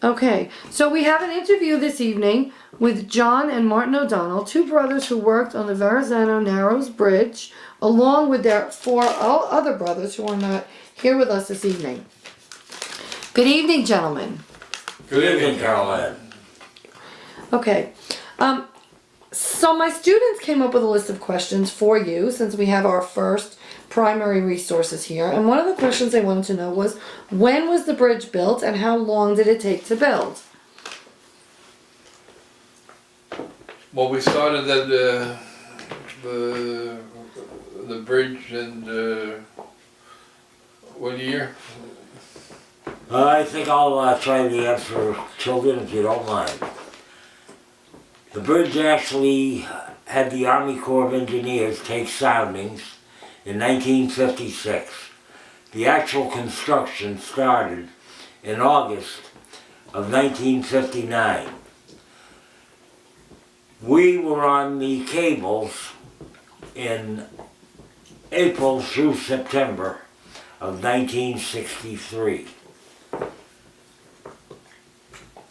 Okay, so we have an interview this evening with John and Martin O'Donnell, two brothers who worked on the Verrazano Narrows Bridge, along with their four other brothers who are not here with us this evening. Good evening, gentlemen. Good evening, Caroline. Okay, so my students came up with a list of questions for you since we have our first primary resources here. And one of the questions they wanted to know was, when was the bridge built and how long did it take to build? Well, we started at the bridge in what year? I think I'll try the answer, children, if you don't mind. The bridge actually had the Army Corps of Engineers take soundings in 1956. The actual construction started in August of 1959. We were on the cables in April through September of 1963.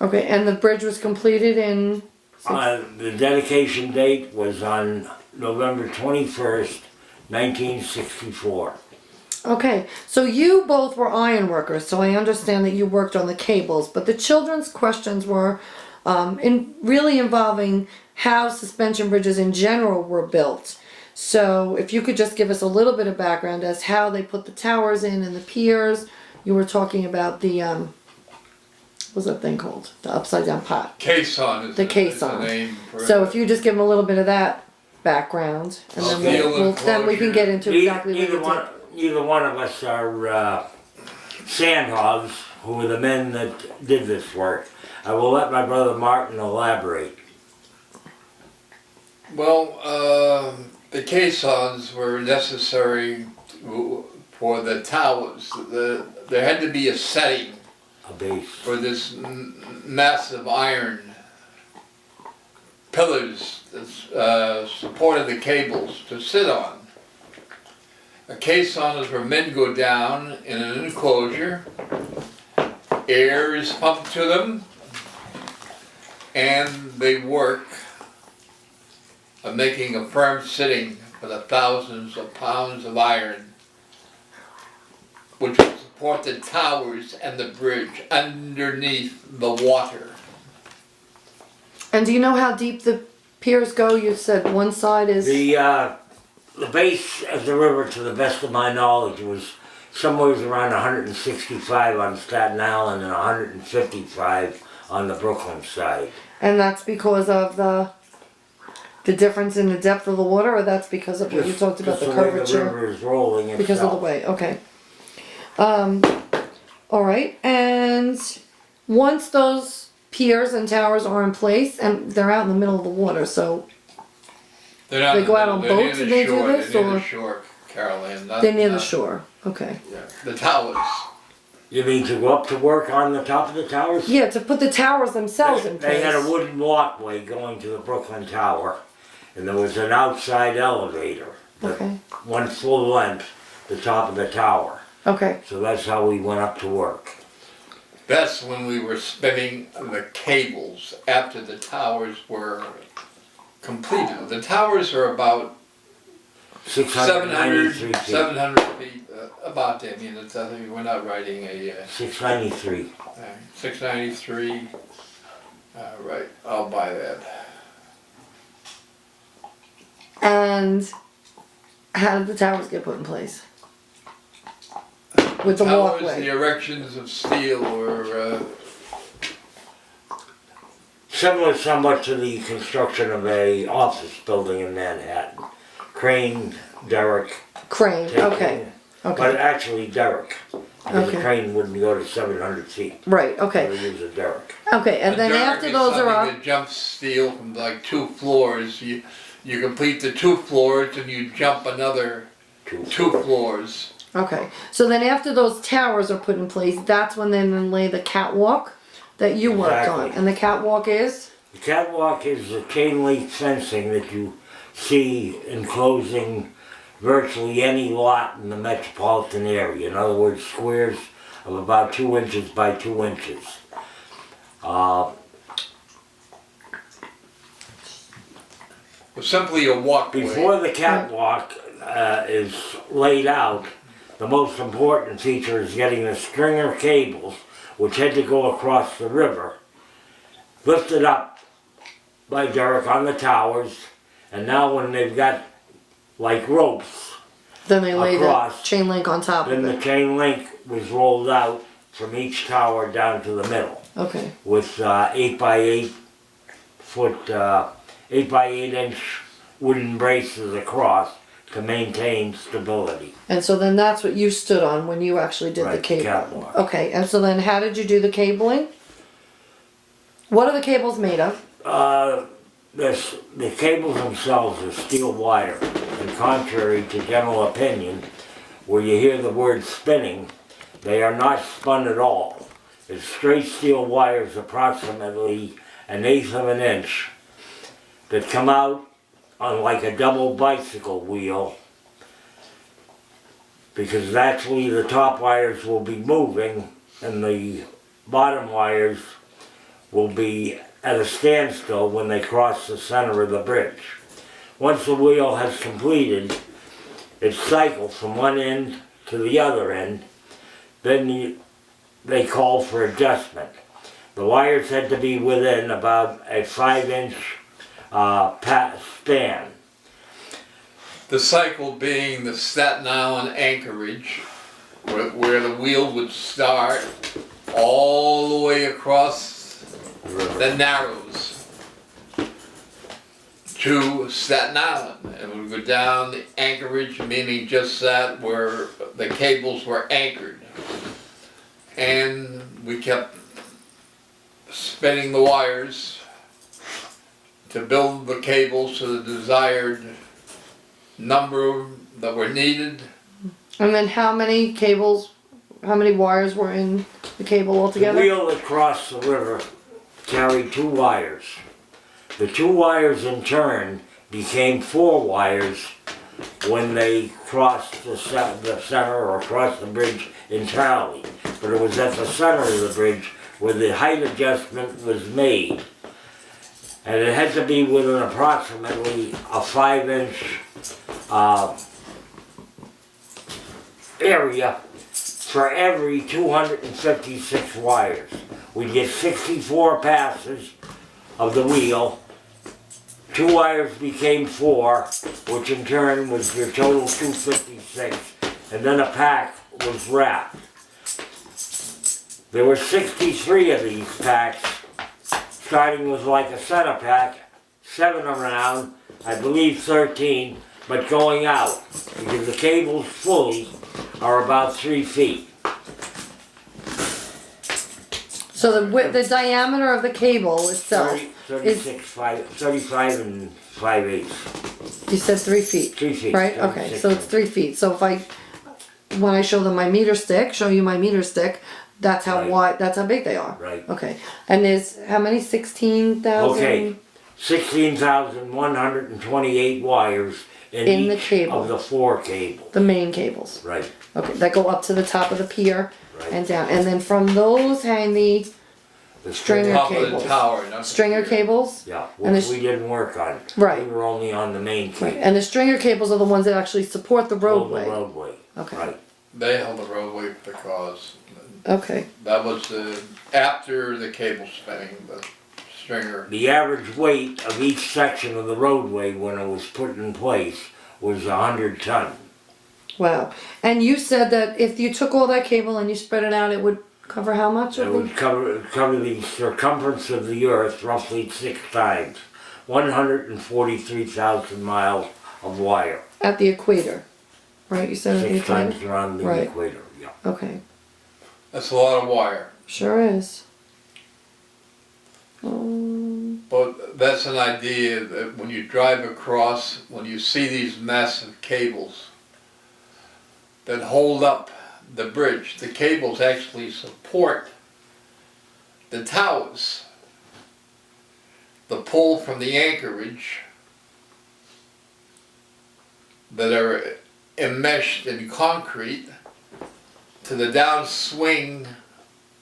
Okay, and the bridge was completed in... The dedication date was on November 21st, 1964. Okay, so you both were iron workers, so I understand that you worked on the cables, but the children's questions were really involving how suspension bridges in general were built. So if you could just give us a little bit of background as how they put the towers in and the piers. You were talking about the, what's that thing called? The upside down pot. Caisson is The the caisson. name for it. So if you just give them a little bit of that background, and then Steel then we can get into exactly what you did. Neither one of us are sandhogs, who were the men that did this work. I will let my brother Martin elaborate. Well, the caissons were necessary for the towers. There had to be a setting A base. for this massive iron pillars that supported the cables to sit on. A caisson is where men go down in an enclosure, air is pumped to them, and they work on making a firm sitting for the thousands of pounds of iron which will support the towers and the bridge underneath the water. And do you know how deep the piers go? You said one side is... The base of the river, to the best of my knowledge, was somewhere around 165 on Staten Island and 155 on the Brooklyn side. And that's because of the difference in the depth of the water, or that's because of what you talked about, the curvature? The river is rolling itself. Because of the way, okay. All right, and once those piers and towers are in place, and they're out in the middle of the water, so they go out on boats and they do this, They're near or the shore, Caroline. they're near the shore? Okay. Yeah, the towers. You mean to go up to work on the top of the towers? Yeah, to put the towers themselves in place. They had a wooden walkway going to the Brooklyn Tower, and there was an outside elevator. Okay. One full length, the top of the tower. Okay. So that's how we went up to work. That's when we were spinning the cables after the towers were completed. The towers are about 693 feet. 700 feet, about that. I mean, it's, I think we're not writing a 693. 693. Right, I'll buy that. And how did the towers get put in place? With the Towers, walkway? the erections of steel were Similar somewhat to the construction of a office building in Manhattan. Crane, derrick. Crane, taking- okay. But Okay. actually derrick. Because Okay. a crane wouldn't go to 700 feet. Right, So okay. they use a derrick. Okay, and a then derrick after is those are something up, that jumps steel from like 2 floors. You complete the 2 floors and you jump another 2 floors. okay. So then after those towers are put in place, that's when they then lay the catwalk that you worked on. Exactly. And the catwalk is? The catwalk is the chain link fencing that you see enclosing virtually any lot in the metropolitan area. In other words, squares of about 2 inches by 2 inches. It was simply a walkway. Before the catwalk is laid out, the most important feature is getting the stringer cables, which had to go across the river, lifted up by Derek on the towers, and now when they've got like ropes, Then they lay the across. chain link on top then of the it. chain link was rolled out from each tower down to the middle Okay. with 8 by 8 foot, 8 by 8 inch wooden braces across to maintain stability. And so then that's what you stood on when you actually did the Right, cable. catwalk. Okay, and so then how did you do the cabling? What are the cables made of? The cables themselves are steel wire, and contrary to general opinion, where you hear the word spinning, they are not spun at all. It's straight steel wires approximately 1/8 of an inch that come out on like a double bicycle wheel, because actually the top wires will be moving and the bottom wires will be at a standstill when they cross the center of the bridge. Once the wheel has completed its cycle from one end to the other end, then they call for adjustment. The wires had to be within about a 5-inch span. The cycle being the Staten Island anchorage, where the wheel would start all the way across the Narrows to Staten Island. It would go down the anchorage, meaning just that, where the cables were anchored. And we kept spinning the wires to build the cables to the desired number that were needed. And then how many cables, how many wires were in the cable The altogether? wheel that crossed the river carried 2 wires. The 2 wires in turn became 4 wires when they crossed the center or crossed the bridge entirely. But it was at the center of the bridge where the height adjustment was made. And it had to be within approximately a 5-inch area for every 256 wires. We get 64 passes of the wheel. 2 wires became 4, which in turn was your total 256, and then a pack was wrapped. There were 63 of these packs, starting with like a center pack, 7 around, I believe 13, but going out, because the cables fully are about 3 feet. So the diameter of the cable itself, 35 and 5/8. you said 3 feet, 3 feet. right? Okay, 36 so it's 3 feet. So if when I show them my meter stick, show you my meter stick, that's how Right. wide, that's how big they are. Right. Okay, and there's how many? 16,000? Okay. 16,128 wires in In the each cable. of the 4 cables. The main cables. Right, Okay, that go up to the top of the pier right. and down. And then from those hang the The Stringer Top of cables. the tower, not the stringer pier. cables. Yeah, And which the we didn't work on. Right. We were only on the main Right. cable. And the stringer cables are the ones that actually support the Hold the roadway. roadway. Okay. Right. They held the roadway because Okay. that was after the cable spinning, the stringer. The average weight of each section of the roadway when it was put in place was 100 ton. Wow. And you said that if you took all that cable and you spread it out, it would cover how much It of would the? cover the circumference of the earth roughly 6 times. 143,000 miles of wire. At the equator, right? You said at the 6 times equator? around the Right. equator, yeah. Okay. That's a lot of wire. Sure is. But that's an idea that when you drive across, when you see these massive cables that hold up the bridge, the cables actually support the towers. The pull from the anchorage that are enmeshed in concrete to the downswing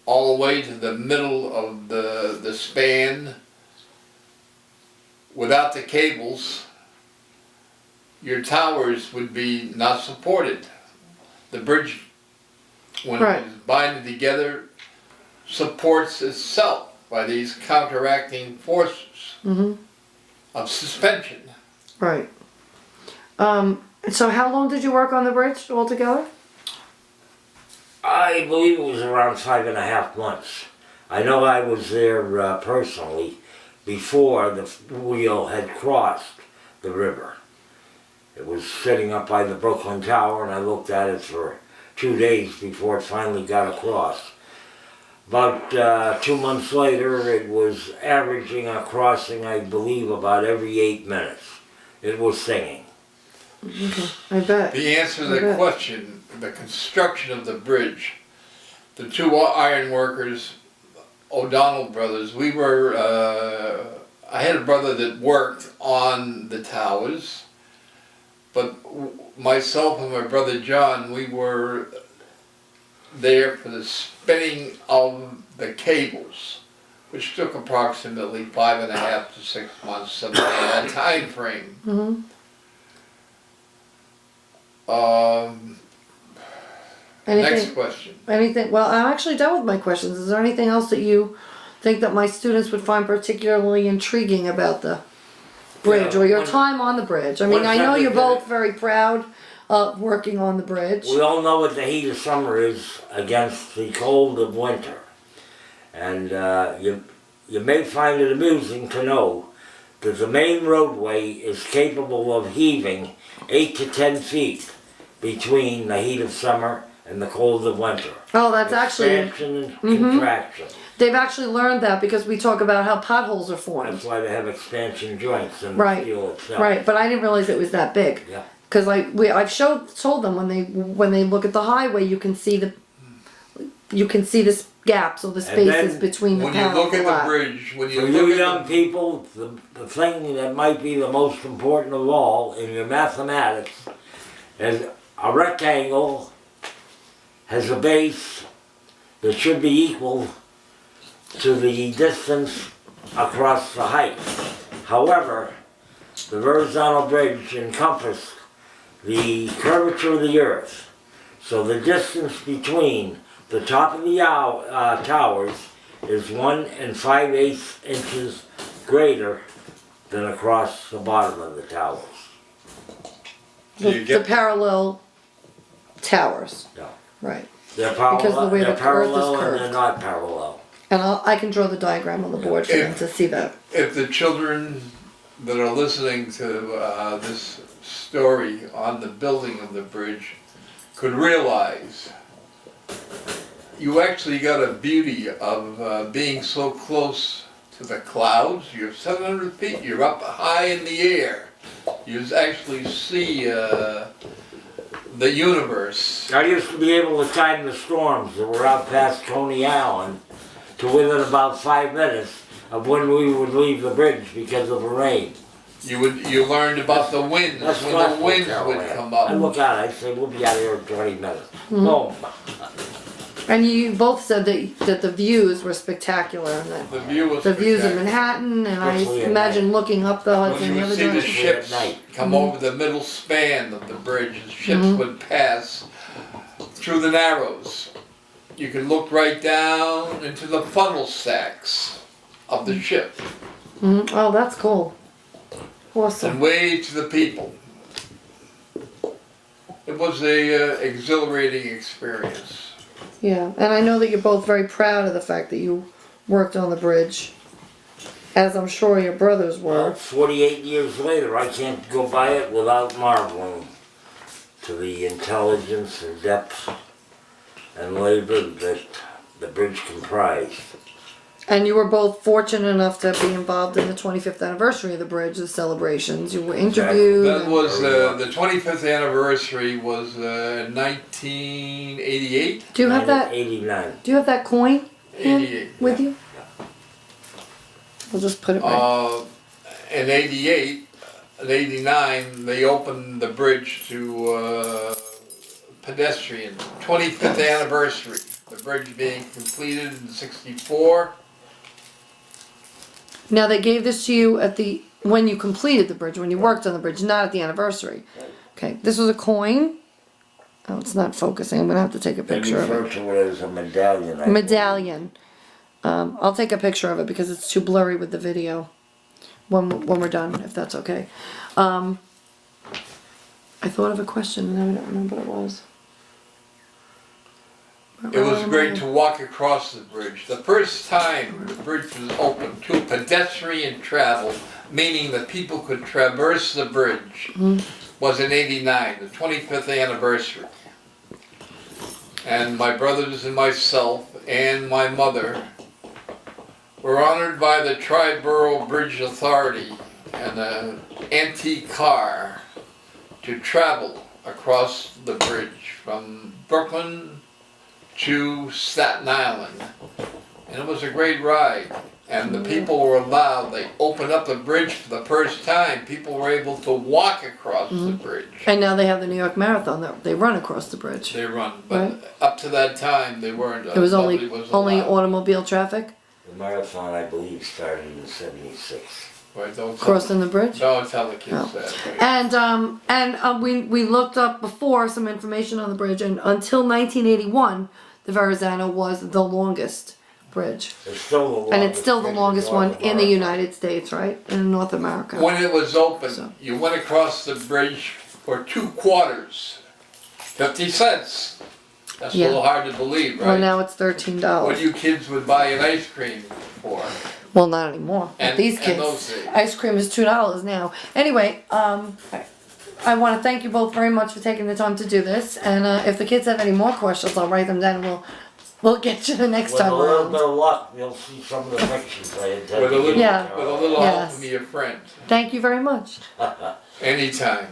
all the way to the middle of the span. Without the cables, your towers would be not supported. The bridge, when Right. it is binded together, supports itself by these counteracting forces of suspension. Right. So how long did you work on the bridge altogether? I believe it was around 5.5 months. I know I was there personally before the wheel had crossed the river. It was sitting up by the Brooklyn Tower, and I looked at it for 2 days before it finally got across. About 2 months later, it was averaging a crossing, I believe, about every 8 minutes. It was singing. I bet. The answer to I the bet. question, the construction of the bridge, the two iron workers, O'Donnell brothers, we were, I had a brother that worked on the towers, but myself and my brother John, we were there for the spinning of the cables, which took approximately 5.5 to 6 months, something in that time frame. Mm-hmm. Next question. Anything? Well, I'm actually done with my questions. Is there anything else that you think that my students would find particularly intriguing about the bridge or your time on the bridge? I mean, one I know you're second, both very proud of working on the bridge. We all know what the heat of summer is against the cold of winter. And you may find it amusing to know that the main roadway is capable of heaving 8 to 10 feet between the heat of summer and the cold of winter. Oh, that's actually, Expansion and contraction. they've actually learned that because we talk about how potholes are formed. That's why they have expansion joints in Right, the steel itself. Right, but I didn't realize it was that big. Yeah. Because I've told them when they look at the highway, you can see the gaps or the spaces then between the When you panels look a at lot. the bridge, when you For look you at young people, the thing that might be the most important of all in your mathematics is a rectangle has a base that should be equal to the distance across the height. However, the horizontal bridge encompassed the curvature of the earth. So the distance between the top of the towers is 1 5/8 inches greater than across the bottom of the towers. Do you The get parallel towers. Yeah. Right. They're Because parallel, the way they're the earth is parallel and curved. they're not parallel. And I can draw the diagram on the board for them to see that. if the children that are listening to this story on the building of the bridge could realize, you actually got a beauty of being so close to the clouds. You're 700 feet, you're up high in the air. You actually see the universe. I used to be able to time the storms that were out past Coney Island to within about 5 minutes of when we would leave the bridge because of the rain. You learned about the winds, That's when classical the winds would Carolina. come I up. look out, I say, we'll be out of here in 20 minutes. Boom. And you both said that the views were spectacular and that The view was the views of spectacular. Manhattan, and I Especially at imagine looking up the When Hudson you the would other see the direction. ships At night. come over the middle span of the bridge, the ships would pass through the narrows. You could look right down into the funnel stacks of the ship Oh, that's cool. Awesome. and wave to the people. It was a exhilarating experience. Yeah, and I know that you're both very proud of the fact that you worked on the bridge, as I'm sure your brothers Well, were. 48 years later, I can't go by it without marveling to the intelligence and depth and labor that the bridge comprised. And you were both fortunate enough to be involved in the 25th anniversary of the bridge, the celebrations. You were interviewed. That and- was the 25th anniversary was 1988. Do you have that? 89. Do you have that coin in 88. with you? I'll just put it right. In 88, in 89, they opened the bridge to pedestrian. 25th anniversary. the bridge being completed in '64. Now they gave this to you when you completed the bridge, when you worked on the bridge, not at the anniversary. Okay, this was a coin. Oh, it's not focusing. I'm gonna have to take a They picture of refer it. to it as a medallion. I believe. Medallion. I'll take a picture of it because it's too blurry with the video. When we're done, if that's okay. I thought of a question and now I don't remember what it was. It was great to walk across the bridge. The first time the bridge was open to pedestrian travel, meaning that people could traverse the bridge, was in '89, the 25th anniversary. And my brothers and myself and my mother were honored by the Triborough Bridge Authority and an antique car to travel across the bridge from Brooklyn to Staten Island. And it was a great ride. And the people were allowed, they opened up the bridge for the first time. People were able to walk across the bridge. And now they have the New York Marathon that they run across the bridge. They run, but Right. up to that time they weren't. It was only nobody was allowed. automobile traffic The marathon, I believe, started in '76. Right, don't tell, crossing the bridge. don't tell the kids No. that. Right. And we looked up before some information on the bridge, and until 1981, the Verrazano was the longest bridge, It's still the longest. and it's still the bridge longest North one in the America. United States, right, in North America. When it was open, So- you went across the bridge for 2 quarters, 50 cents. That's Yeah. a little hard to believe, right? Well, now it's What $13. you kids would buy an ice cream for. Well, not anymore. With And- these and kids, those days. ice cream is $2 now. Anyway, I want to thank you both very much for taking the time to do this. And if the kids have any more questions, I'll write them down. And we'll get you the next With a time little around. bit of luck, you'll see some of the pictures I intend With a to little, give Yeah. you. with a little Yes. help from your friend. Thank you very much. Anytime.